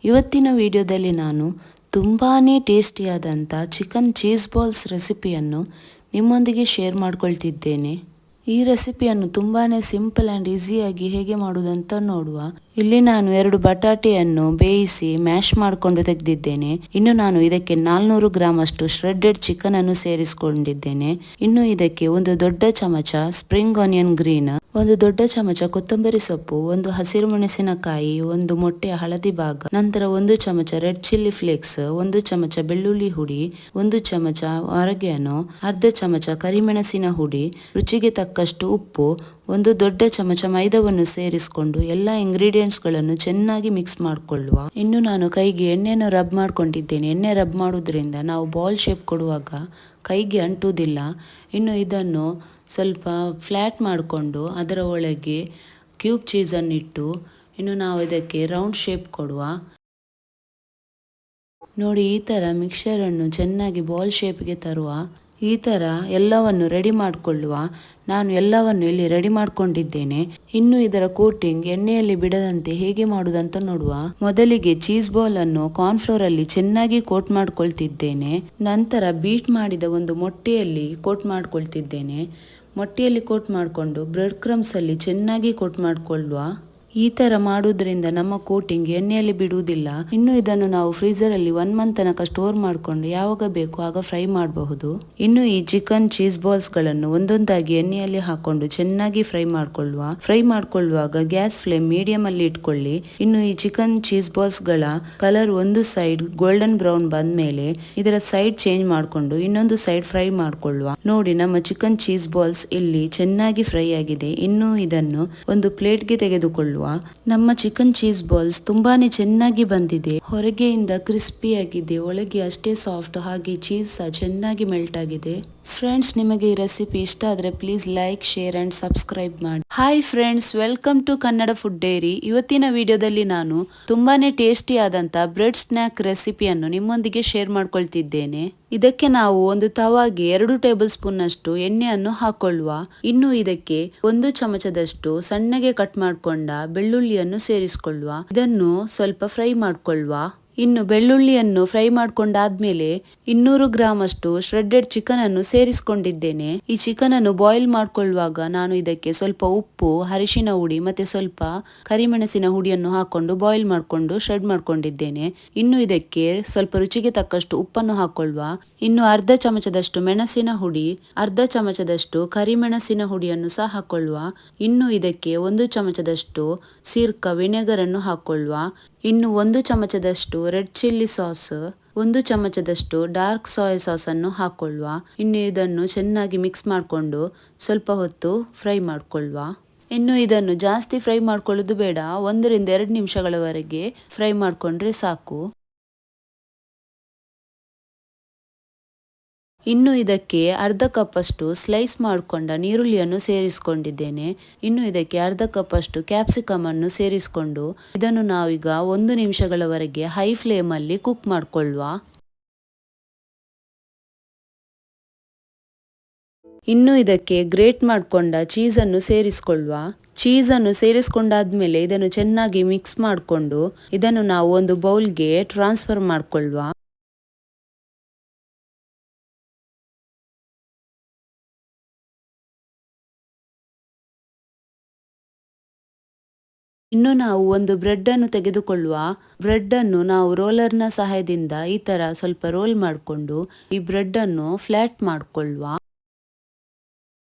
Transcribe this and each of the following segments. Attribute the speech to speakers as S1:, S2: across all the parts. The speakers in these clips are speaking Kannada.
S1: ಇವತ್ತಿನ ವಿಡಿಯೋದಲ್ಲಿ ನಾನು ತುಂಬಾ ಟೇಸ್ಟಿಯಾದಂಥ ಚಿಕನ್ ಚೀಸ್ ಬಾಲ್ಸ್ ರೆಸಿಪಿಯನ್ನು ನಿಮ್ಮೊಂದಿಗೆ ಶೇರ್ ಮಾಡ್ಕೊಳ್ತಿದ್ದೇನೆ. ಈ ರೆಸಿಪಿಯನ್ನು ತುಂಬಾ ಸಿಂಪಲ್ ಆ್ಯಂಡ್ ಈಸಿಯಾಗಿ ಹೇಗೆ ಮಾಡುವುದಂತ ನೋಡುವ. ಇಲ್ಲಿ ನಾನು 2 ಬಟಾಟೆಯನ್ನು ಬೇಯಿಸಿ ಮ್ಯಾಶ್ ಮಾಡಿಕೊಂಡು ತೆಗೆದಿದ್ದೇನೆ. ಇನ್ನು ನಾನು ಇದಕ್ಕೆ 400 ಗ್ರಾಮ್ ಅಷ್ಟು ಶ್ರೆಡ್ಡೆಡ್ ಚಿಕನ್ ಅನ್ನು ಸೇರಿಸಿಕೊಂಡಿದ್ದೇನೆ. ಇನ್ನು ಇದಕ್ಕೆ 1 ದೊಡ್ಡ ಚಮಚ ಸ್ಪ್ರಿಂಗ್ ಆನಿಯನ್ ಗ್ರೀನ್, 1 ದೊಡ್ಡ ಚಮಚ ಕೊತ್ತಂಬರಿ ಸೊಪ್ಪು, 1 ಹಸಿರು ಮೆಣಸಿನಕಾಯಿ, 1 ಮೊಟ್ಟೆಯ ಹಳದಿ ಭಾಗ, ನಂತರ 1 ಚಮಚ ರೆಡ್ ಚಿಲ್ಲಿ ಫ್ಲೇಕ್ಸ್, 1 ಚಮಚ ಬೆಳ್ಳುಳ್ಳಿ ಹುಡಿ, 1 ಚಮಚ ಆರಿಗ್ಯಾನೋ, ಅರ್ಧ ಚಮಚ ಕರಿಮೆಣಸಿನ ಹುಡಿ, ರುಚಿಗೆ ತಕ್ಕಷ್ಟು ಉಪ್ಪು, 1 ದೊಡ್ಡ ಚಮಚ ಮೈದಾವನ್ನು ಸೇರಿಸಿಕೊಂಡು ಎಲ್ಲ ಇಂಗ್ರೀಡಿಯೆಂಟ್ಸ್ಗಳನ್ನು ಚೆನ್ನಾಗಿ ಮಿಕ್ಸ್ ಮಾಡಿಕೊಳ್ಳುವ. ಇನ್ನು ನಾನು ಕೈಗೆ ಎಣ್ಣೆಯನ್ನು ರಬ್ ಮಾಡ್ಕೊಂಡಿದ್ದೇನೆ. ಎಣ್ಣೆ ರಬ್ ಮಾಡೋದ್ರಿಂದ ನಾವು ಬಾಲ್ ಶೇಪ್ ಕೊಡುವಾಗ ಕೈಗೆ ಅಂಟುವುದಿಲ್ಲ. ಇನ್ನು ಇದನ್ನು ಸ್ವಲ್ಪ ಫ್ಲ್ಯಾಟ್ ಮಾಡಿಕೊಂಡು ಅದರ ಒಳಗೆ ಕ್ಯೂಬ್ ಚೀಸನ್ನಿಟ್ಟು ಇನ್ನು ನಾವು ಇದಕ್ಕೆ ರೌಂಡ್ ಶೇಪ್ ಕೊಡುವ. ನೋಡಿ, ಈ ಥರ ಮಿಕ್ಸರನ್ನು ಚೆನ್ನಾಗಿ ಬಾಲ್ ಶೇಪ್ಗೆ ತರುವ. ಈ ಥರ ಎಲ್ಲವನ್ನು ರೆಡಿ ಮಾಡಿಕೊಳ್ಳುವ. ನಾನು ಎಲ್ಲವನ್ನು ಇಲ್ಲಿ ರೆಡಿ ಮಾಡ್ಕೊಂಡಿದ್ದೇನೆ. ಇನ್ನು ಇದರ ಕೋಟಿಂಗ್ ಎಣ್ಣೆಯಲ್ಲಿ ಬಿಡದಂತೆ ಹೇಗೆ ಮಾಡುವುದಂತ ನೋಡುವ. ಮೊದಲಿಗೆ ಚೀಸ್ ಬಾಲ್ ಅನ್ನು ಕಾರ್ನ್ಫ್ಲೋರ್ ಅಲ್ಲಿ ಚೆನ್ನಾಗಿ ಕೋಟ್ ಮಾಡ್ಕೊಳ್ತಿದ್ದೇನೆ. ನಂತರ ಬೀಟ್ ಮಾಡಿದ 1 ಮೊಟ್ಟೆಯಲ್ಲಿ ಕೋಟ್ ಮಾಡ್ಕೊಳ್ತಿದ್ದೇನೆ. ಮೊಟ್ಟೆಯಲ್ಲಿ ಕೋಟ್ ಮಾಡಿಕೊಂಡು ಬ್ರೆಡ್ ಕ್ರಮ್ಸ್ ಅಲ್ಲಿ ಚೆನ್ನಾಗಿ ಕೋಟ್ ಮಾಡಿಕೊಳ್ಳುವ. ಈ ಥರ ಮಾಡೋದ್ರಿಂದ ನಮ್ಮ ಕೋಟಿಂಗ್ ಎಣ್ಣೆಯಲ್ಲಿ ಬಿಡುವುದಿಲ್ಲ. ಇನ್ನು ಇದನ್ನು ನಾವು ಫ್ರೀಜರ್ ಅಲ್ಲಿ 1 ಮಂತ್ ತನಕ ಸ್ಟೋರ್ ಮಾಡಿಕೊಂಡು ಯಾವಾಗ ಬೇಕು ಆಗ ಫ್ರೈ ಮಾಡಬಹುದು. ಇನ್ನು ಈ ಚಿಕನ್ ಚೀಸ್ ಬಾಲ್ಸ್ ಗಳನ್ನು ಒಂದೊಂದಾಗಿ ಎಣ್ಣೆಯಲ್ಲಿ ಹಾಕೊಂಡು ಚೆನ್ನಾಗಿ ಫ್ರೈ ಮಾಡಿಕೊಳ್ಳುವ. ಫ್ರೈ ಮಾಡಿಕೊಳ್ಳುವಾಗ ಗ್ಯಾಸ್ ಫ್ಲೇಮ್ ಮೀಡಿಯಂ ಅಲ್ಲಿ ಇಟ್ಕೊಳ್ಳಿ. ಇನ್ನು ಈ ಚಿಕನ್ ಚೀಸ್ ಬಾಲ್ಸ್ ಗಳ ಕಲರ್ ಒಂದು ಸೈಡ್ ಗೋಲ್ಡನ್ ಬ್ರೌನ್ ಬಂದ್ಮೇಲೆ ಇದರ ಸೈಡ್ ಚೇಂಜ್ ಮಾಡಿಕೊಂಡು ಇನ್ನೊಂದು ಸೈಡ್ ಫ್ರೈ ಮಾಡಿಕೊಳ್ಳುವ. ನೋಡಿ, ನಮ್ಮ ಚಿಕನ್ ಚೀಸ್ ಬಾಲ್ಸ್ ಇಲ್ಲಿ ಚೆನ್ನಾಗಿ ಫ್ರೈ ಆಗಿದೆ. ಇನ್ನು ಇದನ್ನು ಒಂದು ಪ್ಲೇಟ್ಗೆ ತೆಗೆದುಕೊಳ್ಳುವ. ನಮ್ಮ ಚಿಕನ್ ಚೀಸ್ ಬಾಲ್ಸ್ ತುಂಬಾನೇ ಚೆನ್ನಾಗಿ ಬಂದಿದೆ. ಹೊರಗೆಯಿಂದ ಕ್ರಿಸ್ಪಿಯಾಗಿದೆ, ಒಳಗೆ ಅಷ್ಟೇ ಸಾಫ್ಟ್, ಹಾಗೆ ಚೀಸ್ ಸಹ ಚೆನ್ನಾಗಿ ಮೆಲ್ಟ್ ಆಗಿದೆ. ಫ್ರೆಂಡ್ಸ್, ನಿಮಗೆ ಈ ರೆಸಿಪಿ ಇಷ್ಟ ಆದರೆ please like, share and subscribe ಮಾಡಿ. Hi friends, welcome to Kannada food diary. ಇವತ್ತಿನ ವಿಡಿಯೋದಲ್ಲಿ ನಾನು ತುಂಬಾನೇ ಟೇಸ್ಟಿ ಆದಂತ ಬ್ರೆಡ್ ಸ್ನ್ಯಾಕ್ ರೆಸಿಪಿಯನ್ನು ನಿಮ್ಮೊಂದಿಗೆ ಶೇರ್ ಮಾಡ್ಕೊಳ್ತಿದ್ದೇನೆ. ಇದಕ್ಕೆ ನಾವು ಒಂದು ತವಾಗೆ 2 ಟೇಬಲ್ ಸ್ಪೂನ್ ಅಷ್ಟು ಎಣ್ಣೆಯನ್ನು ಹಾಕೊಳ್ಳುವ. ಇನ್ನು ಇದಕ್ಕೆ 1 ಚಮಚದಷ್ಟು ಸಣ್ಣಗೆ ಕಟ್ ಮಾಡಿಕೊಂಡ ಬೆಳ್ಳುಳ್ಳಿಯನ್ನು ಸೇರಿಸಿಕೊಳ್ಳುವ. ಇದನ್ನು ಸ್ವಲ್ಪ ಫ್ರೈ ಮಾಡಿಕೊಳ್ಳುವ. ಇನ್ನು ಬೆಳ್ಳುಳ್ಳಿಯನ್ನು ಫ್ರೈ ಮಾಡ್ಕೊಂಡಾದ್ಮೇಲೆ 200 ಗ್ರಾಮ್ ಅಷ್ಟು ಶ್ರೆಡ್ಡೆಡ್ ಚಿಕನ್ ಅನ್ನು ಸೇರಿಸಿಕೊಂಡಿದ್ದೇನೆ. ಈ ಚಿಕನ್ ಅನ್ನು ಬಾಯ್ಲ್ ಮಾಡ್ಕೊಳ್ಳುವಾಗ ನಾನು ಇದಕ್ಕೆ ಸ್ವಲ್ಪ ಉಪ್ಪು, ಅರಿಶಿನ ಹುಡಿ ಮತ್ತೆ ಸ್ವಲ್ಪ ಕರಿಮೆಣಸಿನ ಹುಡಿಯನ್ನು ಹಾಕೊಂಡು ಬಾಯ್ಲ್ ಮಾಡಿಕೊಂಡು ಶ್ರೆಡ್ ಮಾಡ್ಕೊಂಡಿದ್ದೇನೆ. ಇನ್ನು ಇದಕ್ಕೆ ಸ್ವಲ್ಪ ರುಚಿಗೆ ತಕ್ಕಷ್ಟು ಉಪ್ಪನ್ನು ಹಾಕೊಳ್ಳುವ. ಇನ್ನು ಅರ್ಧ ಚಮಚದಷ್ಟು ಮೆಣಸಿನ ಹುಡಿ, ಅರ್ಧ ಚಮಚದಷ್ಟು ಕರಿಮೆಣಸಿನ ಹುಡಿಯನ್ನು ಸಹ ಹಾಕೊಳ್ಳುವ. ಇನ್ನು ಇದಕ್ಕೆ 1 ಚಮಚದಷ್ಟು ಸಿರ್ಕ ವಿನೆಗರ್ ಅನ್ನು ಹಾಕೊಳ್ಳುವ. ಇನ್ನು 1 ಚಮಚದಷ್ಟು ರೆಡ್ ಚಿಲ್ಲಿ ಸಾಸ್, 1 ಚಮಚದಷ್ಟು ಡಾರ್ಕ್ ಸೋಯಾ ಸಾಸ್ ಅನ್ನು ಹಾಕೊಳ್ಳುವ. ಇನ್ನು ಇದನ್ನು ಚೆನ್ನಾಗಿ ಮಿಕ್ಸ್ ಮಾಡಿಕೊಂಡು ಸ್ವಲ್ಪ ಹೊತ್ತು ಫ್ರೈ ಮಾಡಿಕೊಳ್ಳುವ. ಇನ್ನು ಇದನ್ನು ಜಾಸ್ತಿ ಫ್ರೈ ಮಾಡ್ಕೊಳ್ಳೋದು ಬೇಡ, 1 ರಿಂದ 2 ನಿಮಿಷಗಳವರೆಗೆ ಫ್ರೈ ಮಾಡಿಕೊಂಡ್ರೆ ಸಾಕು. ಇನ್ನು ಇದಕ್ಕೆ ಅರ್ಧ ಕಪ್ ಅಷ್ಟು ಸ್ಲೈಸ್ ಮಾಡಿಕೊಂಡ ನೀರುಳ್ಳಿಯನ್ನು ಸೇರಿಸಿಕೊಂಡಿದ್ದೇನೆ. ಇನ್ನು ಇದಕ್ಕೆ ಅರ್ಧ ಕಪ್ ಅಷ್ಟು ಕ್ಯಾಪ್ಸಿಕಮ್ ಅನ್ನು ಸೇರಿಸಿಕೊಂಡು ಇದನ್ನು ನಾವೀಗ 1 ನಿಮಿಷಗಳವರೆಗೆ ಹೈ ಫ್ಲೇಮ್ ಅಲ್ಲಿ ಕುಕ್ ಮಾಡಿಕೊಳ್ಳುವ. ಇನ್ನು ಇದಕ್ಕೆ ಗ್ರೇಟ್ ಮಾಡಿಕೊಂಡ ಚೀಸ್ ಅನ್ನು ಸೇರಿಸಿಕೊಳ್ಳುವ. ಚೀಸ್ ಅನ್ನು ಸೇರಿಸಿಕೊಂಡಾದ್ಮೇಲೆ ಇದನ್ನು ಚೆನ್ನಾಗಿ ಮಿಕ್ಸ್ ಮಾಡಿಕೊಂಡು ಇದನ್ನು ನಾವು ಒಂದು ಬೌಲ್ಗೆ ಟ್ರಾನ್ಸ್ಫರ್ ಮಾಡಿಕೊಳ್ಳುವ. ಇನ್ನು ನಾವು ಒಂದು ಬ್ರೆಡ್ ಅನ್ನು ತೆಗೆದುಕೊಳ್ಳುವ. ಬ್ರೆಡ್ ಅನ್ನು ನಾವು ರೋಲರ್ನ ಸಹಾಯದಿಂದ ಈ ತರ ಸ್ವಲ್ಪ ರೋಲ್ ಮಾಡಿಕೊಂಡು ಈ ಬ್ರೆಡ್ ಅನ್ನು ಫ್ಲಾಟ್ ಮಾಡಿಕೊಳ್ಳುವ.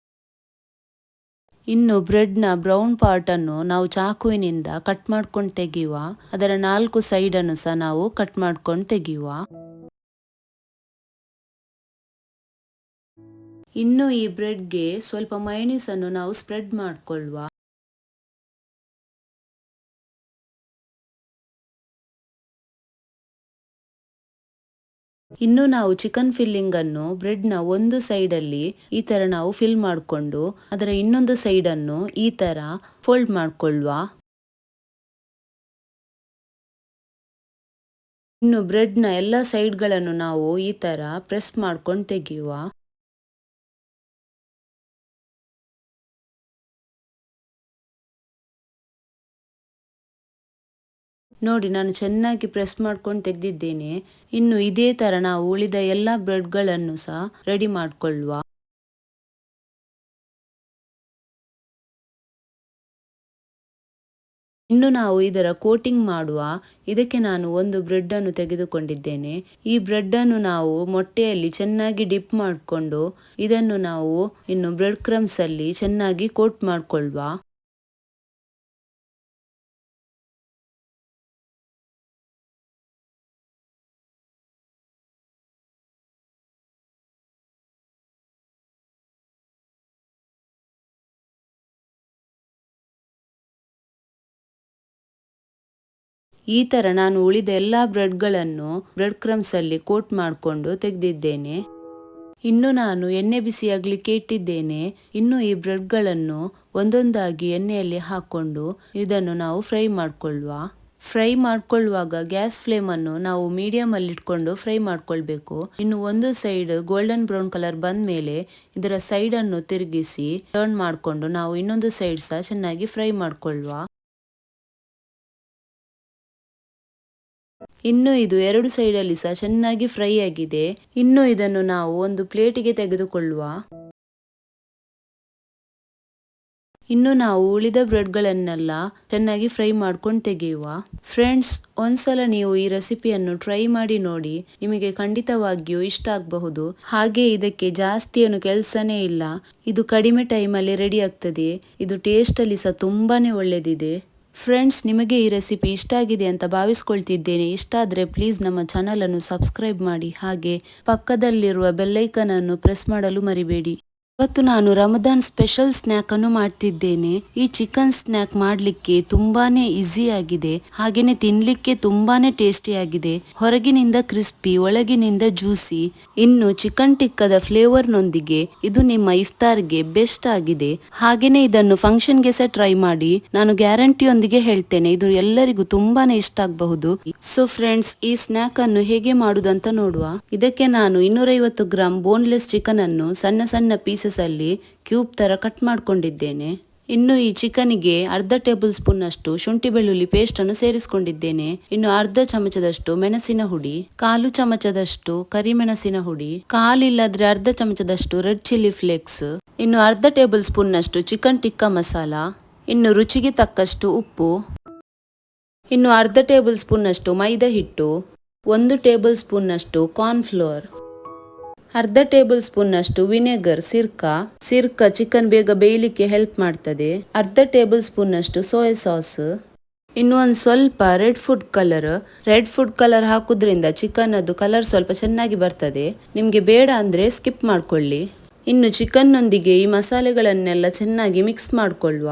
S1: ಇನ್ನು ಬ್ರೆಡ್ನ ಬ್ರೌನ್ ಪಾರ್ಟ್ ಅನ್ನು ನಾವು ಚಾಕುವಿನಿಂದ ಕಟ್ ಮಾಡ್ಕೊಂಡು ತೆಗೆಯುವ. ಅದರ 4 ಸೈಡ್ ಅನ್ನು ಸಹ ನಾವು ಕಟ್ ಮಾಡ್ಕೊಂಡು ತೆಗೆಯುವ. ಇನ್ನು ಈ ಬ್ರೆಡ್ಗೆ ಸ್ವಲ್ಪ ಮಯೋನೀಸ್ ಅನ್ನು ನಾವು ಸ್ಪ್ರೆಡ್ ಮಾಡಿಕೊಳ್ಳುವ. ಇನ್ನು ನಾವು ಚಿಕನ್ ಫಿಲ್ಲಿಂಗ್ ಅನ್ನು ಬ್ರೆಡ್ನ ಒಂದು ಸೈಡ್ ಅಲ್ಲಿ ಈ ತರ ನಾವು ಫಿಲ್ ಮಾಡಿಕೊಂಡು ಅದರ ಇನ್ನೊಂದು ಸೈಡ್ ಅನ್ನು ಈ ತರ ಫೋಲ್ಡ್ ಮಾಡಿಕೊಳ್ಳುವ. ಇನ್ನು ಬ್ರೆಡ್ನ ಎಲ್ಲ ಸೈಡ್ಗಳನ್ನು ನಾವು ಈ ತರ ಪ್ರೆಸ್ ಮಾಡ್ಕೊಂಡು ತೆಗೆಯುವ. ನೋಡಿ ನಾನು ಚೆನ್ನಾಗಿ ಪ್ರೆಸ್ ಮಾಡ್ಕೊಂಡು ತೆಗೆದಿದ್ದೇನೆ. ಇನ್ನು ಇದೇ ತರ ನಾವು ಉಳಿದ ಎಲ್ಲ ಬ್ರೆಡ್ಗಳನ್ನು ಸಹ ರೆಡಿ ಮಾಡ್ಕೊಳ್ಳುವ. ಇನ್ನು ನಾವು ಇದರ ಕೋಟಿಂಗ್ ಮಾಡುವ. ಇದಕ್ಕೆ ನಾನು ಒಂದು ಬ್ರೆಡ್ ಅನ್ನು ತೆಗೆದುಕೊಂಡಿದ್ದೇನೆ. ಈ ಬ್ರೆಡ್ ಅನ್ನು ನಾವು ಮೊಟ್ಟೆಯಲ್ಲಿ ಚೆನ್ನಾಗಿ ಡಿಪ್ ಮಾಡಿಕೊಂಡು ಇದನ್ನು ನಾವು ಇನ್ನು ಬ್ರೆಡ್ ಕ್ರಮ್ಸ್ ಅಲ್ಲಿ ಚೆನ್ನಾಗಿ ಕೋಟ್ ಮಾಡ್ಕೊಳ್ಳುವ. ಈ ತರ ನಾನು ಉಳಿದ ಎಲ್ಲಾ ಬ್ರೆಡ್ಗಳನ್ನು ಬ್ರೆಡ್ ಕ್ರಮ್ಸ್ ಅಲ್ಲಿ ಕೋಟ್ ಮಾಡಿಕೊಂಡು ತೆಗೆದಿದ್ದೇನೆ. ಇನ್ನು ನಾನು ಎಣ್ಣೆ ಬಿಸಿಯಾಗ್ಲಿಕ್ಕೆ ಇಟ್ಟಿದ್ದೇನೆ. ಇನ್ನು ಈ ಬ್ರೆಡ್ಗಳನ್ನು ಒಂದೊಂದಾಗಿ ಎಣ್ಣೆಯಲ್ಲಿ ಹಾಕೊಂಡು ಇದನ್ನು ನಾವು ಫ್ರೈ ಮಾಡ್ಕೊಳ್ಳುವ. ಫ್ರೈ ಮಾಡ್ಕೊಳ್ಳುವಾಗ ಗ್ಯಾಸ್ ಫ್ಲೇಮ್ ಅನ್ನು ನಾವು ಮೀಡಿಯಂ ಅಲ್ಲಿ ಇಟ್ಕೊಂಡು ಫ್ರೈ ಮಾಡ್ಕೊಳ್ಬೇಕು. ಇನ್ನು ಒಂದು ಸೈಡ್ ಗೋಲ್ಡನ್ ಬ್ರೌನ್ ಕಲರ್ ಬಂದ ಮೇಲೆ ಇದರ ಸೈಡ್ ಅನ್ನು ತಿರುಗಿಸಿ ಟರ್ನ್ ಮಾಡಿಕೊಂಡು ನಾವು ಇನ್ನೊಂದು ಸೈಡ್ ಸಹ ಚೆನ್ನಾಗಿ ಫ್ರೈ ಮಾಡ್ಕೊಳ್ಳುವ. ಇನ್ನು ಇದು ಎರಡು ಸೈಡಲ್ಲಿ ಸಹ ಚೆನ್ನಾಗಿ ಫ್ರೈ ಆಗಿದೆ. ಇನ್ನು ಇದನ್ನು ನಾವು ಒಂದು ಪ್ಲೇಟಿಗೆ ತೆಗೆದುಕೊಳ್ಳುವ. ಇನ್ನು ನಾವು ಉಳಿದ ಬ್ರೆಡ್ಗಳನ್ನೆಲ್ಲ ಚೆನ್ನಾಗಿ ಫ್ರೈ ಮಾಡ್ಕೊಂಡು ತೆಗೆಯುವ. ಫ್ರೆಂಡ್ಸ್, ಒಂದ್ಸಲ ನೀವು ಈ ರೆಸಿಪಿಯನ್ನು ಟ್ರೈ ಮಾಡಿ ನೋಡಿ, ನಿಮಗೆ ಖಂಡಿತವಾಗಿಯೂ ಇಷ್ಟ ಆಗಬಹುದು. ಹಾಗೆ ಇದಕ್ಕೆ ಜಾಸ್ತಿ ಏನು ಕೆಲಸನೇ ಇಲ್ಲ, ಇದು ಕಡಿಮೆ ಟೈಮಲ್ಲಿ ರೆಡಿ ಆಗ್ತದೆ. ಇದು ಟೇಸ್ಟ್ ಅಲ್ಲಿ ಸಹ ತುಂಬಾನೇ ಒಳ್ಳೆದಿದೆ. ಫ್ರೆಂಡ್ಸ್, ನಿಮಗೆ ಈ ರೆಸಿಪಿ ಇಷ್ಟ ಆಗಿದೆ ಅಂತ ಭಾವಿಸ್ಕೊಳ್ತಿದ್ದೇನೆ. ಇಷ್ಟ ಆದರೆ ಪ್ಲೀಸ್ ನಮ್ಮ ಚಾನಲನ್ನು ಸಬ್ಸ್ಕ್ರೈಬ್ ಮಾಡಿ, ಹಾಗೆ ಪಕ್ಕದಲ್ಲಿರುವ ಬೆಲ್ಲೈಕನ್ ಅನ್ನು ಪ್ರೆಸ್ ಮಾಡಲು ಮರಿಬೇಡಿ. ಇವತ್ತು ನಾನು ರಮದಾನ್ ಸ್ಪೆಷಲ್ ಸ್ನ್ಯಾಕ್ ಅನ್ನು ಮಾಡ್ತಿದ್ದೇನೆ. ಈ ಚಿಕನ್ ಸ್ನ್ಯಾಕ್ ಮಾಡ್ಲಿಕ್ಕೆ ತುಂಬಾನೇ ಈಸಿ ಆಗಿದೆ, ಹಾಗೇನೆ ತಿನ್ಲಿಕ್ಕೆ ತುಂಬಾನೇ ಟೇಸ್ಟಿ ಆಗಿದೆ. ಹೊರಗಿನಿಂದ ಕ್ರಿಸ್ಪಿ, ಒಳಗಿನಿಂದ ಜ್ಯೂಸಿ. ಇನ್ನು ಚಿಕನ್ ಟಿಕ್ಕದ ಫ್ಲೇವರ್ ನೊಂದಿಗೆ ಇದು ನಿಮ್ಮ ಇಫ್ತಾರ್ಗೆ ಬೆಸ್ಟ್ ಆಗಿದೆ. ಹಾಗೇನೆ ಇದನ್ನು ಫಂಕ್ಷನ್ ಗೆ ಸಹ ಟ್ರೈ ಮಾಡಿ. ನಾನು ಗ್ಯಾರಂಟಿಯೊಂದಿಗೆ ಹೇಳ್ತೇನೆ, ಇದು ಎಲ್ಲರಿಗೂ ತುಂಬಾನೇ ಇಷ್ಟ ಆಗಬಹುದು. ಸೊ ಫ್ರೆಂಡ್ಸ್, ಈ ಸ್ನ್ಯಾಕ್ ಅನ್ನು ಹೇಗೆ ಮಾಡುದು ಅಂತ ನೋಡುವ. ಇದಕ್ಕೆ ನಾನು 250 ಗ್ರಾಂ ಬೋನ್ಲೆಸ್ ಚಿಕನ್ ಅನ್ನು ಸಣ್ಣ ಸಣ್ಣ ಪೀಸಸ್ ಅಲ್ಲಿ ಕ್ಯೂಬ್ ತರ ಕಟ್ ಮಾಡ್ಕೊಂಡಿದ್ದೇನೆ. ಇನ್ನು ಈ ಚಿಕನ್ಗೆ ಅರ್ಧ ಟೇಬಲ್ ಸ್ಪೂನ್ ಅಷ್ಟು ಶುಂಠಿ ಬೆಳ್ಳುಳ್ಳಿ ಪೇಸ್ಟ್ ಅನ್ನು ಸೇರಿಸಿಕೊಂಡಿದ್ದೇನೆ. ಇನ್ನು ಅರ್ಧ ಚಮಚದಷ್ಟು ಮೆಣಸಿನ ಹುಡಿ, 1/4 ಚಮಚದಷ್ಟು ಕರಿಮೆಣಸಿನ ಹುಡಿ, ಕಾಲಿಲ್ಲದ್ರೆ ಅರ್ಧ ಚಮಚದಷ್ಟು ರೆಡ್ ಚಿಲ್ಲಿ ಫ್ಲೇಕ್ಸ್, ಇನ್ನು ಅರ್ಧ ಟೇಬಲ್ ಸ್ಪೂನ್ ನಷ್ಟು ಚಿಕನ್ ಟಿಕ್ಕಾ ಮಸಾಲ, ಇನ್ನು ರುಚಿಗೆ ತಕ್ಕಷ್ಟು ಉಪ್ಪು, ಇನ್ನು ಅರ್ಧ ಟೇಬಲ್ ಸ್ಪೂನ್ ನಷ್ಟು ಮೈದಾ ಹಿಟ್ಟು, 1 ಟೇಬಲ್ ಸ್ಪೂನ್ ನಷ್ಟು ಕಾರ್ನ್ ಫ್ಲೋರ್, ಅರ್ಧ ಟೇಬಲ್ ಸ್ಪೂನ್ ನಷ್ಟು ವಿನೆಗರ್ ಸಿರ್ಕಾ ಚಿಕನ್ ಬೇಗ ಬೇಯಲಿಕ್ಕೆ ಹೆಲ್ಪ್ ಮಾಡ್ತದೆ, ಅರ್ಧ ಟೇಬಲ್ ಸ್ಪೂನ್ ನಷ್ಟು ಸೋಯಾ ಸಾಸ್, ಇನ್ನು ಒಂದು ಸ್ವಲ್ಪ ರೆಡ್ ಫುಡ್ ಕಲರ್ ಹಾಕುದ್ರಿಂದ ಚಿಕನ್ ಅದು ಕಲರ್ ಸ್ವಲ್ಪ ಚೆನ್ನಾಗಿ ಬರ್ತದೆ. ನಿಮ್ಗೆ ಬೇಡ ಅಂದ್ರೆ ಸ್ಕಿಪ್ ಮಾಡ್ಕೊಳ್ಳಿ. ಇನ್ನು ಚಿಕನ್ ನೊಂದಿಗೆ ಈ ಮಸಾಲೆಗಳನ್ನೆಲ್ಲ ಚೆನ್ನಾಗಿ ಮಿಕ್ಸ್ ಮಾಡ್ಕೊಳ್ಳುವ.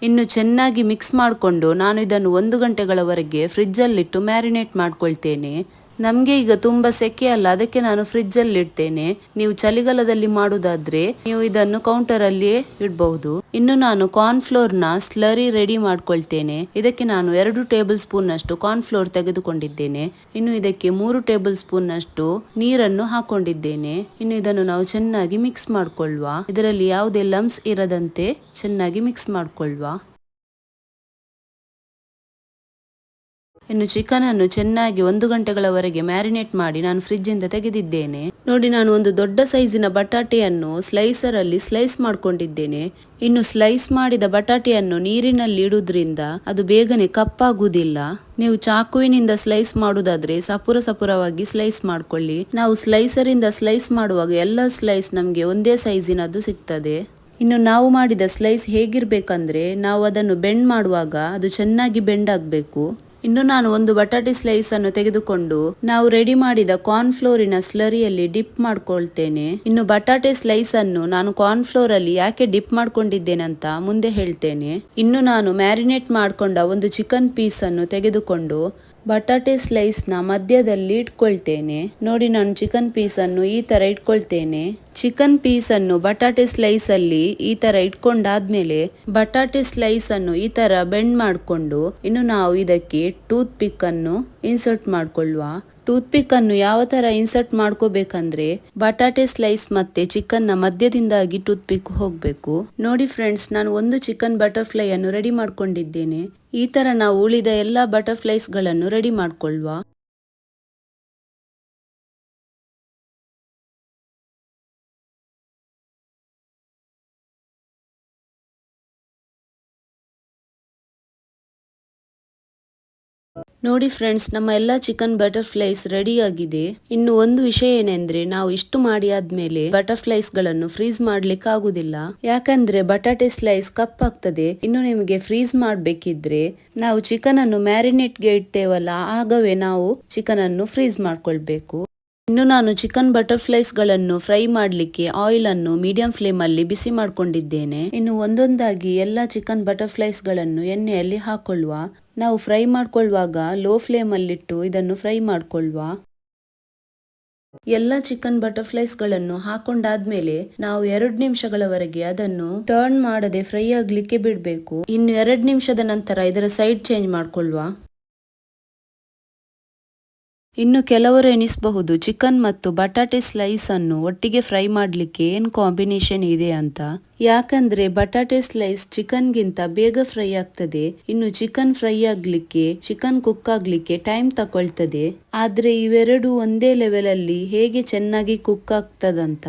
S1: ಇನ್ನು ಚೆನ್ನಾಗಿ ಮಿಕ್ಸ್ ಮಾಡಿಕೊಂಡು ನಾನು ಇದನ್ನು 1 ಗಂಟೆಗಳವರೆಗೆ ಫ್ರಿಜ್ಜಲ್ಲಿಟ್ಟು ಮ್ಯಾರಿನೇಟ್ ಮಾಡ್ಕೊಳ್ತೇನೆ. ನಮಗೆ ಈಗ ತುಂಬ ಸೆಕೆ ಅಲ್ಲ, ಅದಕ್ಕೆ ನಾನು ಫ್ರಿಜ್ಜಲ್ಲಿ ಇಡ್ತೇನೆ. ನೀವು ಚಳಿಗಾಲದಲ್ಲಿ ಮಾಡುವುದಾದ್ರೆ ನೀವು ಇದನ್ನು ಕೌಂಟರ್ ಅಲ್ಲಿಯೇ ಇಡಬಹುದು. ಇನ್ನು ನಾನು ಕಾರ್ನ್ ಫ್ಲೋರ್ ನ ಸ್ಲರಿ ರೆಡಿ ಮಾಡ್ಕೊಳ್ತೇನೆ. ಇದಕ್ಕೆ ನಾನು 2 ಟೇಬಲ್ ಸ್ಪೂನ್ ನಷ್ಟು ಕಾರ್ನ್ ಫ್ಲೋರ್ ತೆಗೆದುಕೊಂಡಿದ್ದೇನೆ. ಇನ್ನು ಇದಕ್ಕೆ 3 ಟೇಬಲ್ ಸ್ಪೂನ್ ನಷ್ಟು ನೀರನ್ನು ಹಾಕೊಂಡಿದ್ದೇನೆ. ಇನ್ನು ಇದನ್ನು ನಾವು ಚೆನ್ನಾಗಿ ಮಿಕ್ಸ್ ಮಾಡ್ಕೊಳ್ಳುವ. ಇದರಲ್ಲಿ ಯಾವುದೇ ಲಂಪ್ಸ್ ಇರದಂತೆ ಚೆನ್ನಾಗಿ ಮಿಕ್ಸ್ ಮಾಡ್ಕೊಳ್ಳುವ. ಇನ್ನು ಚಿಕನ್ ಅನ್ನು ಚೆನ್ನಾಗಿ 1 ಗಂಟೆಗಳವರೆಗೆ ಮ್ಯಾರಿನೇಟ್ ಮಾಡಿ ನಾನು ಫ್ರಿಜ್ ಇಂದ ತೆಗೆದಿದ್ದೇನೆ. ನೋಡಿ, ನಾನು ಒಂದು ದೊಡ್ಡ ಸೈಜಿನ ಬಟಾಟೆಯನ್ನು ಸ್ಲೈಸರ್ ಅಲ್ಲಿ ಸ್ಲೈಸ್ ಮಾಡ್ಕೊಂಡಿದ್ದೇನೆ. ಇನ್ನು ಸ್ಲೈಸ್ ಮಾಡಿದ ಬಟಾಟೆಯನ್ನು ನೀರಿನಲ್ಲಿ ಇಡುವುದರಿಂದ ಅದು ಬೇಗನೆ ಕಪ್ಪಾಗುವುದಿಲ್ಲ. ನೀವು ಚಾಕುವಿನಿಂದ ಸ್ಲೈಸ್ ಮಾಡುವುದಾದ್ರೆ ಸಪುರವಾಗಿ ಸ್ಲೈಸ್ ಮಾಡ್ಕೊಳ್ಳಿ. ನಾವು ಸ್ಲೈಸರ್ ಇಂದ ಸ್ಲೈಸ್ ಮಾಡುವಾಗ ಎಲ್ಲ ಸ್ಲೈಸ್ ನಮ್ಗೆ ಒಂದೇ ಸೈಜಿನದ್ದು ಸಿಗ್ತದೆ. ಇನ್ನು ನಾವು ಮಾಡಿದ ಸ್ಲೈಸ್ ಹೇಗಿರ್ಬೇಕಂದ್ರೆ, ನಾವು ಅದನ್ನು ಬೆಂಡ್ ಮಾಡುವಾಗ ಅದು ಚೆನ್ನಾಗಿ ಬೆಂಡ್ ಆಗ್ಬೇಕು. ಇನ್ನು ನಾನು ಒಂದು ಬಟಾಟೆ ಸ್ಲೈಸ್ ಅನ್ನು ತೆಗೆದುಕೊಂಡು ನಾವು ರೆಡಿ ಮಾಡಿದ ಕಾರ್ನ್ ಫ್ಲೋರಿನ ಸ್ಲರಿಯಲ್ಲಿ ಡಿಪ್ ಮಾಡ್ಕೊಳ್ತೇನೆ. ಇನ್ನು ಬಟಾಟೆ ಸ್ಲೈಸ್ ಅನ್ನು ನಾನು ಕಾರ್ನ್ ಫ್ಲೋರ್ ಅಲ್ಲಿ ಯಾಕೆ ಡಿಪ್ ಮಾಡ್ಕೊಂಡಿದ್ದೇನೆ ಅಂತ ಮುಂದೆ ಹೇಳ್ತೇನೆ. ಇನ್ನು ನಾನು ಮ್ಯಾರಿನೇಟ್ ಮಾಡ್ಕೊಂಡ ಒಂದು ಚಿಕನ್ ಪೀಸ್ ಅನ್ನು ತೆಗೆದುಕೊಂಡು ಬಟಾಟೆ ಸ್ಲೈಸ್ ನ ಮಧ್ಯದಲ್ಲಿ ಇಟ್ಕೊಳ್ತೇನೆ. ನೋಡಿ, ನಾನು ಚಿಕನ್ ಪೀಸ್ ಅನ್ನು ಈ ತರ ಇಟ್ಕೊಳ್ತೇನೆ. ಚಿಕನ್ ಪೀಸ್ ಅನ್ನು ಬಟಾಟೆ ಸ್ಲೈಸ್ ಅಲ್ಲಿ ಈ ತರ ಇಟ್ಕೊಂಡಾದ್ಮೇಲೆ ಬಟಾಟೆ ಸ್ಲೈಸ್ ಅನ್ನು ಈ ತರ ಬೆಂಡ್ ಮಾಡ್ಕೊಂಡು ಇನ್ನು ನಾವು ಇದಕ್ಕೆ ಟೂತ್ ಪಿಕ್ ಅನ್ನು ಇನ್ಸರ್ಟ್ ಮಾಡ್ಕೊಳ್ಳುವ. ಟೂತ್ ಪಿಕ್ ಅನ್ನು ಯಾವ ತರ ಇನ್ಸರ್ಟ್ ಮಾಡ್ಕೋಬೇಕಂದ್ರೆ ಬಟಾಟೆ ಸ್ಲೈಸ್ ಮತ್ತೆ ಚಿಕನ್ ನ ಮಧ್ಯದಿಂದಾಗಿ ಟೂತ್ ಪಿಕ್ ಹೋಗ್ಬೇಕು. ನೋಡಿ ಫ್ರೆಂಡ್ಸ್, ನಾನು ಒಂದು ಚಿಕನ್ ಬಟರ್ಫ್ಲೈ ಅನ್ನು ರೆಡಿ ಮಾಡ್ಕೊಂಡಿದ್ದೇನೆ. ಈ ತರ ನಾವು ಉಳಿದ ಎಲ್ಲಾ ಬಟರ್ಫ್ಲೈಸ್ ಗಳನ್ನು ರೆಡಿ ಮಾಡ್ಕೊಳ್ಳುವ. ನೋಡಿ ಫ್ರೆಂಡ್ಸ್, ನಮ್ಮ ಎಲ್ಲಾ ಚಿಕನ್ ಬಟರ್ಫ್ಲೈಸ್ ರೆಡಿ ಆಗಿದೆ. ಇನ್ನು ಒಂದು ವಿಷಯ ಏನೆಂದ್ರೆ, ನಾವು ಇಷ್ಟು ಮಾಡಿ ಆದ್ಮೇಲೆ ಬಟರ್ಫ್ಲೈಸ್ ಗಳನ್ನು ಫ್ರೀಸ್ ಮಾಡ್ಲಿಕ್ಕೆ ಆಗುದಿಲ್ಲ. ಯಾಕಂದ್ರೆ ಬಟಾಟೆ ಸ್ಲೈಸ್ ಕಪ್ಪಾಗ್ತದೆ. ಇನ್ನು ನಿಮಗೆ ಫ್ರೀಸ್ ಮಾಡ್ಬೇಕಿದ್ರೆ ನಾವು ಚಿಕನ್ ಅನ್ನು ಮ್ಯಾರಿನೇಟ್ ಗೆ ಇಡ್ತೇವಲ್ಲ, ಆಗವೇ ನಾವು ಚಿಕನ್ ಅನ್ನು ಫ್ರೀಸ್ ಮಾಡ್ಕೊಳ್ಬೇಕು. ಇನ್ನು ನಾನು ಚಿಕನ್ ಬಟರ್ಫ್ಲೈಸ್ ಗಳನ್ನು ಫ್ರೈ ಮಾಡ್ಲಿಕ್ಕೆ ಆಯಿಲ್ ಅನ್ನು ಮೀಡಿಯಂ ಫ್ಲೇಮ್ ಅಲ್ಲಿ ಬಿಸಿ ಮಾಡ್ಕೊಂಡಿದ್ದೇನೆ. ಇನ್ನು ಒಂದೊಂದಾಗಿ ಎಲ್ಲಾ ಚಿಕನ್ ಬಟರ್ಫ್ಲೈಸ್ ಗಳನ್ನು ಎಣ್ಣೆಯಲ್ಲಿ ಹಾಕೊಳ್ಳುವ. ನಾವು ಫ್ರೈ ಮಾಡ್ಕೊಳ್ಳುವಾಗ ಲೋ ಫ್ಲೇಮ್ ಅಲ್ಲಿಟ್ಟು ಇದನ್ನು ಫ್ರೈ ಮಾಡ್ಕೊಳ್ಳುವ. ಎಲ್ಲ ಚಿಕನ್ ಬಟರ್ಫ್ಲೈಸ್ ಗಳನ್ನು ಹಾಕೊಂಡಾದ್ಮೇಲೆ ನಾವು 2 ನಿಮಿಷಗಳವರೆಗೆ ಅದನ್ನು ಟರ್ನ್ ಮಾಡದೆ ಫ್ರೈ ಆಗ್ಲಿಕ್ಕೆ ಬಿಡ್ಬೇಕು. ಇನ್ನು 2 ನಿಮಿಷದ ನಂತರ ಇದರ ಸೈಡ್ ಚೇಂಜ್ ಮಾಡ್ಕೊಳ್ಳುವ. ಇನ್ನು ಕೆಲವರು ಎನಿಸಬಹುದು, ಚಿಕನ್ ಮತ್ತು ಬಟಾಟೆ ಸ್ಲೈಸ್ ಅನ್ನು ಒಟ್ಟಿಗೆ ಫ್ರೈ ಮಾಡ್ಲಿಕ್ಕೆ ಏನ್ ಕಾಂಬಿನೇಷನ್ ಇದೆ ಅಂತ. ಯಾಕಂದ್ರೆ ಬಟಾಟೆ ಸ್ಲೈಸ್ ಚಿಕನ್ ಗಿಂತ ಬೇಗ ಫ್ರೈ ಆಗ್ತದೆ. ಇನ್ನು ಚಿಕನ್ ಫ್ರೈ ಆಗ್ಲಿಕ್ಕೆ, ಚಿಕನ್ ಕುಕ್ ಆಗ್ಲಿಕ್ಕೆ ಟೈಮ್ ತಕೊಳ್ತದೆ. ಆದ್ರೆ ಇವೆರಡು ಒಂದೇ ಲೆವೆಲ್ ಅಲ್ಲಿ ಹೇಗೆ ಚೆನ್ನಾಗಿ ಕುಕ್ ಆಗ್ತದಂತ.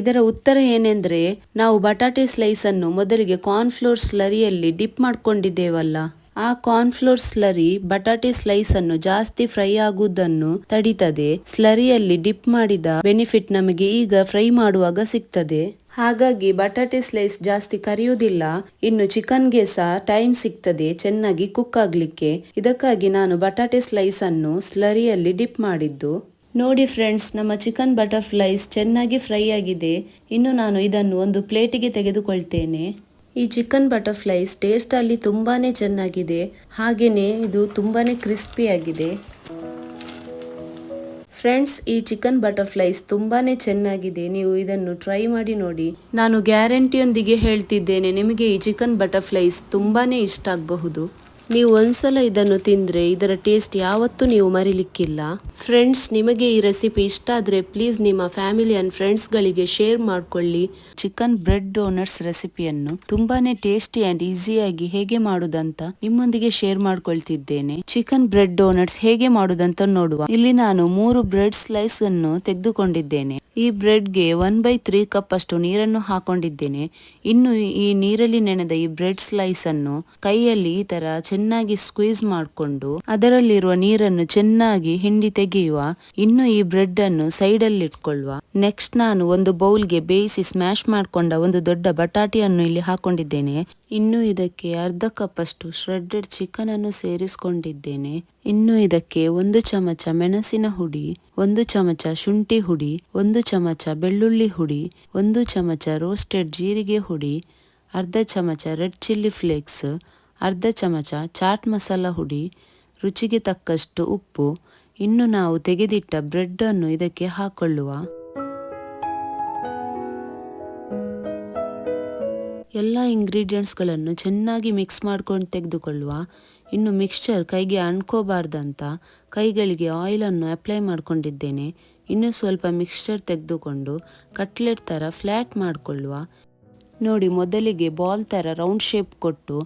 S1: ಇದರ ಉತ್ತರ ಏನೆಂದ್ರೆ, ನಾವು ಬಟಾಟೆ ಸ್ಲೈಸ್ ಅನ್ನು ಮೊದಲಿಗೆ ಕಾರ್ನ್ಫ್ಲೋರ್ ಸ್ಲರಿಯಲ್ಲಿ ಡಿಪ್ ಮಾಡ್ಕೊಂಡಿದ್ದೇವಲ್ಲ, ಆ ಕಾರ್ನ್ಫ್ಲೋರ್ ಸ್ಲರಿ ಬಟಾಟೆ ಸ್ಲೈಸ್ ಅನ್ನು ಜಾಸ್ತಿ ಫ್ರೈ ಆಗುವುದನ್ನು ತಡೀತದೆ. ಸ್ಲರಿಯಲ್ಲಿ ಡಿಪ್ ಮಾಡಿದ ಬೆನಿಫಿಟ್ ನಮಗೆ ಈಗ ಫ್ರೈ ಮಾಡುವಾಗ ಸಿಗ್ತದೆ. ಹಾಗಾಗಿ ಬಟಾಟೆ ಸ್ಲೈಸ್ ಜಾಸ್ತಿ ಕರಿಯುವುದಿಲ್ಲ. ಇನ್ನು ಚಿಕನ್ಗೆ ಸಹ ಟೈಮ್ ಸಿಗ್ತದೆ ಚೆನ್ನಾಗಿ ಕುಕ್ ಆಗ್ಲಿಕ್ಕೆ. ಇದಕ್ಕಾಗಿ ನಾನು ಬಟಾಟೆ ಸ್ಲೈಸ್ ಅನ್ನು ಸ್ಲರಿಯಲ್ಲಿ ಡಿಪ್ ಮಾಡಿದ್ದು. ನೋಡಿ ಫ್ರೆಂಡ್ಸ್, ನಮ್ಮ ಚಿಕನ್ ಬಟರ್ಫ್ಲೈಸ್ ಚೆನ್ನಾಗಿ ಫ್ರೈ ಆಗಿದೆ. ಇನ್ನು ನಾನು ಇದನ್ನು ಒಂದು ಪ್ಲೇಟಿಗೆ ತೆಗೆದುಕೊಳ್ತೇನೆ. ಈ ಚಿಕನ್ ಬಟರ್ಫ್ಲೈಸ್ ಟೇಸ್ಟ್ ಅಲ್ಲಿ ತುಂಬಾನೇ ಚೆನ್ನಾಗಿದೆ. ಹಾಗೇನೆ ಇದು ತುಂಬಾನೇ ಕ್ರಿಸ್ಪಿ ಆಗಿದೆ. ಫ್ರೆಂಡ್ಸ್, ಈ ಚಿಕನ್ ಬಟರ್ಫ್ಲೈಸ್ ತುಂಬಾನೇ ಚೆನ್ನಾಗಿದೆ. ನೀವು ಇದನ್ನು ಟ್ರೈ ಮಾಡಿ ನೋಡಿ. ನಾನು ಗ್ಯಾರಂಟಿಯೊಂದಿಗೆ ಹೇಳ್ತಿದ್ದೇನೆ, ನಿಮಗೆ ಈ ಚಿಕನ್ ಬಟರ್ಫ್ಲೈಸ್ ತುಂಬಾನೇ ಇಷ್ಟ ಆಗಬಹುದು. ನೀವು ಒಂದ್ಸಲ ಇದನ್ನು ತಿಂದ್ರೆ ಇದರ ಟೇಸ್ಟ್ ಯಾವತ್ತೂ ನೀವು ಮರಿಲಿಕ್ಕಿಲ್ಲ. ಫ್ರೆಂಡ್ಸ್, ನಿಮಗೆ ಈ ರೆಸಿಪಿ ಇಷ್ಟ ಆದ್ರೆ ಪ್ಲೀಸ್ ನಿಮ್ಮ ಫ್ಯಾಮಿಲಿ ಅಂಡ್ ಫ್ರೆಂಡ್ಸ್ ಗಳಿಗೆ ಶೇರ್ ಮಾಡ್ಕೊಳ್ಳಿ. ಚಿಕನ್ ಬ್ರೆಡ್ ಡೋನಟ್ಸ್ ರೆಸಿಪಿಯನ್ನು ತುಂಬಾನೇ ಟೇಸ್ಟಿ ಅಂಡ್ ಈಸಿಯಾಗಿ ಹೇಗೆ ಮಾಡುದಂತ ನಿಮ್ಮೊಂದಿಗೆ ಶೇರ್ ಮಾಡ್ಕೊಳ್ತಿದ್ದೇನೆ. ಚಿಕನ್ ಬ್ರೆಡ್ ಡೋನಟ್ಸ್ ಹೇಗೆ ಮಾಡುದಂತ ನೋಡುವ. ಇಲ್ಲಿ ನಾನು 3 ಬ್ರೆಡ್ ಸ್ಲೈಸ್ ಅನ್ನು ತೆಗೆದುಕೊಂಡಿದ್ದೇನೆ. ಈ ಬ್ರೆಡ್ಗೆ 1/3 ಕಪ್ ಅಷ್ಟು ನೀರನ್ನು ಹಾಕೊಂಡಿದ್ದೇನೆ. ಇನ್ನು ಈ ನೀರಲ್ಲಿ ನೆನೆದ ಈ ಬ್ರೆಡ್ ಸ್ಲೈಸ್ ಅನ್ನು ಕೈಯಲ್ಲಿ ಈ ತರ ಚೆನ್ನಾಗಿ ಸ್ಕ್ವೀಸ್ ಮಾಡಿಕೊಂಡು ಅದರಲ್ಲಿರುವ ನೀರನ್ನು ಚೆನ್ನಾಗಿ ಹಿಂಡಿ ತೆಗೆಯುವ. ಇನ್ನು ಈ ಬ್ರೆಡ್ ಅನ್ನು ಸೈಡ್ ಅಲ್ಲಿ ಇಟ್ಕೊಳ್ಳುವ. ನೆಕ್ಸ್ಟ್ ನಾನು ಒಂದು ಬೌಲ್ಗೆ ಬೇಯಿಸಿ ಸ್ಮ್ಯಾಶ್ ಮಾಡ್ಕೊಂಡ ಒಂದು ದೊಡ್ಡ ಬಟಾಟಿಯನ್ನು ಇಲ್ಲಿ ಹಾಕೊಂಡಿದ್ದೇನೆ. ಇನ್ನು ಇದಕ್ಕೆ ಅರ್ಧ ಕಪ್ ಅಷ್ಟು ಶ್ರೆಡ್ಡೆಡ್ ಚಿಕನ್ ಅನ್ನು ಸೇರಿಸಿಕೊಂಡಿದ್ದೇನೆ. ಇನ್ನು ಇದಕ್ಕೆ 1 ಚಮಚ ಮೆಣಸಿನ ಹುಡಿ, 1 ಚಮಚ ಶುಂಠಿ ಹುಡಿ, 1 ಚಮಚ ಬೆಳ್ಳುಳ್ಳಿ ಹುಡಿ, 1 ಚಮಚ ರೋಸ್ಟೆಡ್ ಜೀರಿಗೆ ಹುಡಿ, ಅರ್ಧ ಚಮಚ ರೆಡ್ ಚಿಲ್ಲಿ ಫ್ಲೇಕ್ಸ್, ಅರ್ಧ ಚಮಚ ಚಾಟ್ ಮಸಾಲ ಹುಡಿ, ರುಚಿಗೆ ತಕ್ಕಷ್ಟು ಉಪ್ಪು. ಇನ್ನು ನಾವು ತೆಗೆದಿಟ್ಟ ಬ್ರೆಡ್ ಅನ್ನು ಇದಕ್ಕೆ ಹಾಕೊಳ್ಳುವ. ಎಲ್ಲ ಇಂಗ್ರೀಡಿಯೆಂಟ್ಸ್ಗಳನ್ನು ಚೆನ್ನಾಗಿ ಮಿಕ್ಸ್ ಮಾಡ್ಕೊಂಡು ತೆಗೆದುಕೊಳ್ಳುವ. ಇನ್ನು ಮಿಕ್ಸ್ಚರ್ ಕೈಗೆ ಅಂಟ್ಕೋಬಾರ್ದಂತ ಕೈಗಳಿಗೆ ಆಯಿಲನ್ನು ಅಪ್ಲೈ ಮಾಡ್ಕೊಂಡಿದ್ದೇನೆ. ಇನ್ನು ಸ್ವಲ್ಪ ಮಿಕ್ಸ್ಚರ್ ತೆಗೆದುಕೊಂಡು ಕಟ್ಲೆಟ್ ಥರ ಫ್ಲ್ಯಾಟ್ ಮಾಡಿಕೊಳ್ಳುವ. ನೋಡಿ, ಮೊದಲಿಗೆ ಬಾಲ್ ಥರ ರೌಂಡ್ ಶೇಪ್ ಕೊಟ್ಟು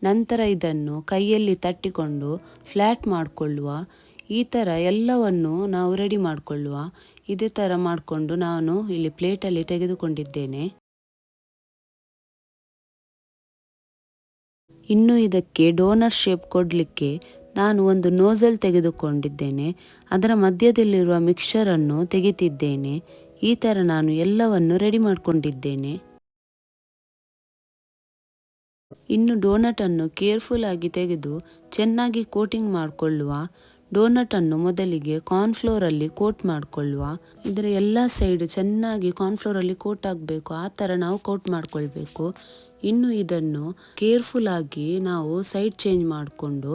S1: ನಂತರ ಇದನ್ನು ಕೈಯಲ್ಲಿ ತಟ್ಟಿಕೊಂಡು ಫ್ಲ್ಯಾಟ್ ಮಾಡಿಕೊಳ್ಳುವ. ಈ ಥರ ಎಲ್ಲವನ್ನು ನಾವು ರೆಡಿ ಮಾಡಿಕೊಳ್ಳುವ. ಇದೇ ಥರ ಮಾಡಿಕೊಂಡು ನಾನು ಇಲ್ಲಿ ಪ್ಲೇಟಲ್ಲಿ ತೆಗೆದುಕೊಂಡಿದ್ದೇನೆ. ಇನ್ನು ಇದಕ್ಕೆ ಡೋನರ್ ಶೇಪ್ ಕೊಡಲಿಕ್ಕೆ ನಾನು ಒಂದು ನೋಸಲ್ ತೆಗೆದುಕೊಂಡಿದ್ದೇನೆ. ಅದರ ಮಧ್ಯದಲ್ಲಿರುವ ಮಿಕ್ಸ್ಚರನ್ನು ತೆಗೆತಿದ್ದೇನೆ. ಈ ಥರ ನಾನು ಎಲ್ಲವನ್ನು ರೆಡಿ ಮಾಡಿಕೊಂಡಿದ್ದೇನೆ. ಇನ್ನು ಡೋನಟ್ ಅನ್ನು ಕೇರ್ಫುಲ್ ಆಗಿ ತೆಗೆದು ಚೆನ್ನಾಗಿ ಕೋಟಿಂಗ್ ಮಾಡಿಕೊಳ್ಳುವ. ಡೋನಟ್ ಅನ್ನು ಮೊದಲಿಗೆ ಕಾರ್ನ್ಫ್ಲೋರ್ ಅಲ್ಲಿ ಕೋಟ್ ಮಾಡಿಕೊಳ್ಳುವ. ಇದರ ಎಲ್ಲ ಸೈಡ್ ಚೆನ್ನಾಗಿ ಕಾರ್ನ್ಫ್ಲೋರ್ ಅಲ್ಲಿ ಕೋಟ್ ಆಗಬೇಕು. ಆ ಥರ ನಾವು ಕೋಟ್ ಮಾಡಿಕೊಳ್ಬೇಕು. ಇನ್ನು ಇದನ್ನು ಕೇರ್ಫುಲ್ ಆಗಿ ನಾವು ಸೈಡ್ ಚೇಂಜ್ ಮಾಡಿಕೊಂಡು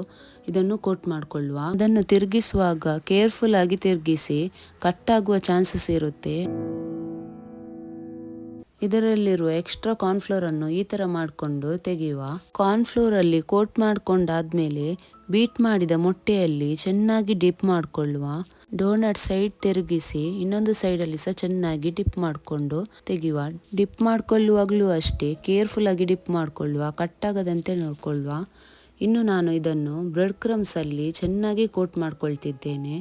S1: ಇದನ್ನು ಕೋಟ್ ಮಾಡಿಕೊಳ್ಳುವ. ಅದನ್ನು ತಿರುಗಿಸುವಾಗ ಕೇರ್ಫುಲ್ ಆಗಿ ತಿರುಗಿಸಿ, ಕಟ್ ಆಗುವ ಚಾನ್ಸಸ್ ಇರುತ್ತೆ. ಇದರಲ್ಲಿರುವ ಎಕ್ಸ್ಟ್ರಾ ಕಾರ್ನ್ಫ್ಲೋರ್ ಅನ್ನು ಈ ತರ ಮಾಡಿಕೊಂಡು ತೆಗೆಯುವ. ಕಾರ್ನ್ಫ್ಲೋರ್ ಅಲ್ಲಿ ಕೋಟ್ ಮಾಡ್ಕೊಂಡಾದ್ಮೇಲೆ ಬೀಟ್ ಮಾಡಿದ ಮೊಟ್ಟೆಯಲ್ಲಿ ಚೆನ್ನಾಗಿ ಡಿಪ್ ಮಾಡಿಕೊಳ್ಳುವ. ಡೋನಟ್ ಸೈಡ್ ತಿರುಗಿಸಿ ಇನ್ನೊಂದು ಸೈಡಲ್ಲಿ ಸಹ ಚೆನ್ನಾಗಿ ಡಿಪ್ ಮಾಡಿಕೊಂಡು ತೆಗೆಯುವ. ಡಿಪ್ ಮಾಡಿಕೊಳ್ಳುವಾಗಲೂ ಅಷ್ಟೇ ಕೇರ್ಫುಲ್ ಆಗಿ ಡಿಪ್ ಮಾಡಿಕೊಳ್ಳುವ, ಕಟ್ಟಾಗದಂತೆ ನೋಡಿಕೊಳ್ಳುವ. ಇನ್ನು ನಾನು ಇದನ್ನು ಬ್ರೆಡ್ ಕ್ರಮ್ಸಲ್ಲಿ ಚೆನ್ನಾಗಿ ಕೋಟ್ ಮಾಡ್ಕೊಳ್ತಿದ್ದೇನೆ.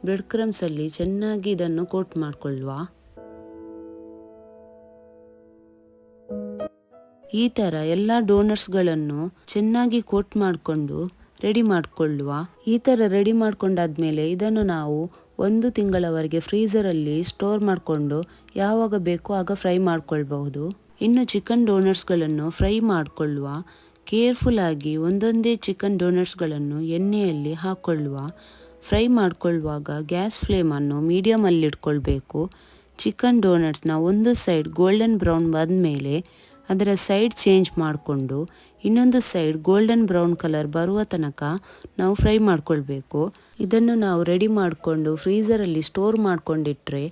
S1: ಬ್ರೆಡ್ ಕ್ರಮ್ಸಲ್ಲಿ ಚೆನ್ನಾಗಿ ಇದನ್ನು ಕೋಟ್ ಮಾಡಿಕೊಳ್ಳುವ. ಈ ಥರ ಎಲ್ಲ ಡೋನಟ್ಸ್ಗಳನ್ನು ಚೆನ್ನಾಗಿ ಕೋಟ್ ಮಾಡಿಕೊಂಡು ರೆಡಿ ಮಾಡಿಕೊಳ್ಳುವ. ಈ ಥರ ರೆಡಿ ಮಾಡ್ಕೊಂಡಾದ್ಮೇಲೆ ಇದನ್ನು ನಾವು 1 ತಿಂಗಳವರೆಗೆ ಫ್ರೀಝರಲ್ಲಿ ಸ್ಟೋರ್ ಮಾಡಿಕೊಂಡು ಯಾವಾಗ ಬೇಕೋ ಆಗ ಫ್ರೈ ಮಾಡ್ಕೊಳ್ಬಹುದು. ಇನ್ನು ಚಿಕನ್ ಡೋನಟ್ಸ್ಗಳನ್ನು ಫ್ರೈ ಮಾಡಿಕೊಳ್ಳುವ. ಕೇರ್ಫುಲ್ ಆಗಿ ಒಂದೊಂದೇ ಚಿಕನ್ ಡೋನಟ್ಸ್ಗಳನ್ನು ಎಣ್ಣೆಯಲ್ಲಿ ಹಾಕ್ಕೊಳ್ಳುವ. ಫ್ರೈ ಮಾಡಿಕೊಳ್ಳುವಾಗ ಗ್ಯಾಸ್ ಫ್ಲೇಮನ್ನು ಮೀಡಿಯಮಲ್ಲಿ ಇಟ್ಕೊಳ್ಬೇಕು. ಚಿಕನ್ ಡೋನಟ್ಸ್ನ ಒಂದು ಸೈಡ್ ಗೋಲ್ಡನ್ ಬ್ರೌನ್ ಬಂದಮೇಲೆ ಅದರ ಸೈಡ್ ಚೇಂಜ್ ಮಾಡಿಕೊಂಡು ಇನ್ನೊಂದು ಸೈಡ್ ಗೋಲ್ಡನ್ ಬ್ರೌನ್ ಕಲರ್ ಬರುವ ತನಕ ನಾವು ಫ್ರೈ ಮಾಡಿಕೊಳ್ಬೇಕು. ಇದನ್ನು ನಾವು ರೆಡಿ ಮಾಡಿಕೊಂಡು ಫ್ರೀಝರಲ್ಲಿ ಸ್ಟೋರ್ ಮಾಡಿಕೊಂಡಿಟ್ರೆ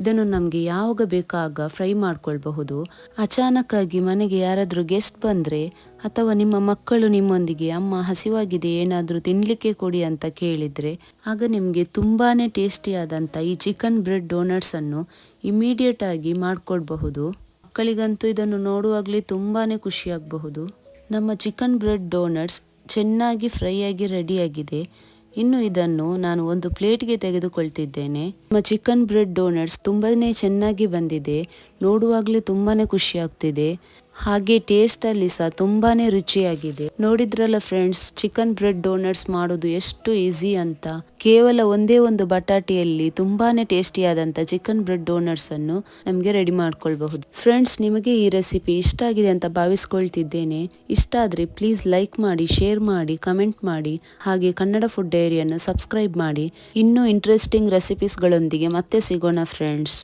S1: ಇದನ್ನು ನಮಗೆ ಯಾವಾಗ ಬೇಕಾಗ ಫ್ರೈ ಮಾಡ್ಕೊಳ್ಬಹುದು. ಅಚಾನಕ್ಕಾಗಿ ಮನೆಗೆ ಯಾರಾದರೂ ಗೆಸ್ಟ್ ಬಂದರೆ ಅಥವಾ ನಿಮ್ಮ ಮಕ್ಕಳು ನಿಮ್ಮೊಂದಿಗೆ ಅಮ್ಮ ಹಸಿವಾಗಿದೆ ಏನಾದರೂ ತಿನ್ನಲಿಕ್ಕೆ ಕೊಡಿ ಅಂತ ಕೇಳಿದರೆ ಆಗ ನಿಮಗೆ ತುಂಬಾ ಟೇಸ್ಟಿಯಾದಂಥ ಈ ಚಿಕನ್ ಬ್ರೆಡ್ ಡೋನಟ್ಸನ್ನು ಇಮಿಡಿಯೇಟ್ ಆಗಿ ಮಾಡಿಕೊಡ್ಬಹುದು. ಮಕ್ಕಳಿಗಂತೂ ಇದನ್ನು ನೋಡುವಾಗಲೇ ತುಂಬಾ ಖುಷಿಯಾಗಬಹುದು. ನಮ್ಮ ಚಿಕನ್ ಬ್ರೆಡ್ ಡೋನಟ್ಸ್ ಚೆನ್ನಾಗಿ ಫ್ರೈ ಆಗಿ ರೆಡಿಯಾಗಿದೆ. ಇನ್ನು ಇದನ್ನು ನಾನು ಒಂದು ಪ್ಲೇಟ್ಗೆ ತೆಗೆದುಕೊಳ್ತಿದ್ದೇನೆ. ನಮ್ಮ ಚಿಕನ್ ಬ್ರೆಡ್ ಡೋನಟ್ಸ್ ತುಂಬಾ ಚೆನ್ನಾಗಿ ಬಂದಿದೆ. ನೋಡುವಾಗಲೇ ತುಂಬಾ ಖುಷಿ ಆಗ್ತಿದೆ. ಹಾಗೆ ಟೇಸ್ಟಲ್ಲಿ ಸಹ ತುಂಬಾ ರುಚಿಯಾಗಿದೆ. ನೋಡಿದ್ರಲ್ಲ ಫ್ರೆಂಡ್ಸ್, ಚಿಕನ್ ಬ್ರೆಡ್ ಡೋನಟ್ಸ್ ಮಾಡೋದು ಎಷ್ಟು ಈಸಿ ಅಂತ. ಕೇವಲ ಒಂದೇ ಒಂದು ಬಟಾಟೆಯಲ್ಲಿ ತುಂಬಾ ಟೇಸ್ಟಿಯಾದಂಥ ಚಿಕನ್ ಬ್ರೆಡ್ ಡೋನಟ್ಸ್ ಅನ್ನು ನಮಗೆ ರೆಡಿ ಮಾಡ್ಕೊಳ್ಬಹುದು. ಫ್ರೆಂಡ್ಸ್, ನಿಮಗೆ ಈ ರೆಸಿಪಿ ಇಷ್ಟ ಆಗಿದೆ ಅಂತ ಭಾವಿಸ್ಕೊಳ್ತಿದ್ದೇನೆ. ಇಷ್ಟ ಆದರೆ ಪ್ಲೀಸ್ ಲೈಕ್ ಮಾಡಿ, ಶೇರ್ ಮಾಡಿ, ಕಮೆಂಟ್ ಮಾಡಿ. ಹಾಗೆ ಕನ್ನಡ ಫುಡ್ ಡೈರಿಯನ್ನು ಸಬ್ಸ್ಕ್ರೈಬ್ ಮಾಡಿ. ಇನ್ನೂ ಇಂಟ್ರೆಸ್ಟಿಂಗ್ ರೆಸಿಪೀಸ್ಗಳೊಂದಿಗೆ ಮತ್ತೆ ಸಿಗೋಣ ಫ್ರೆಂಡ್ಸ್.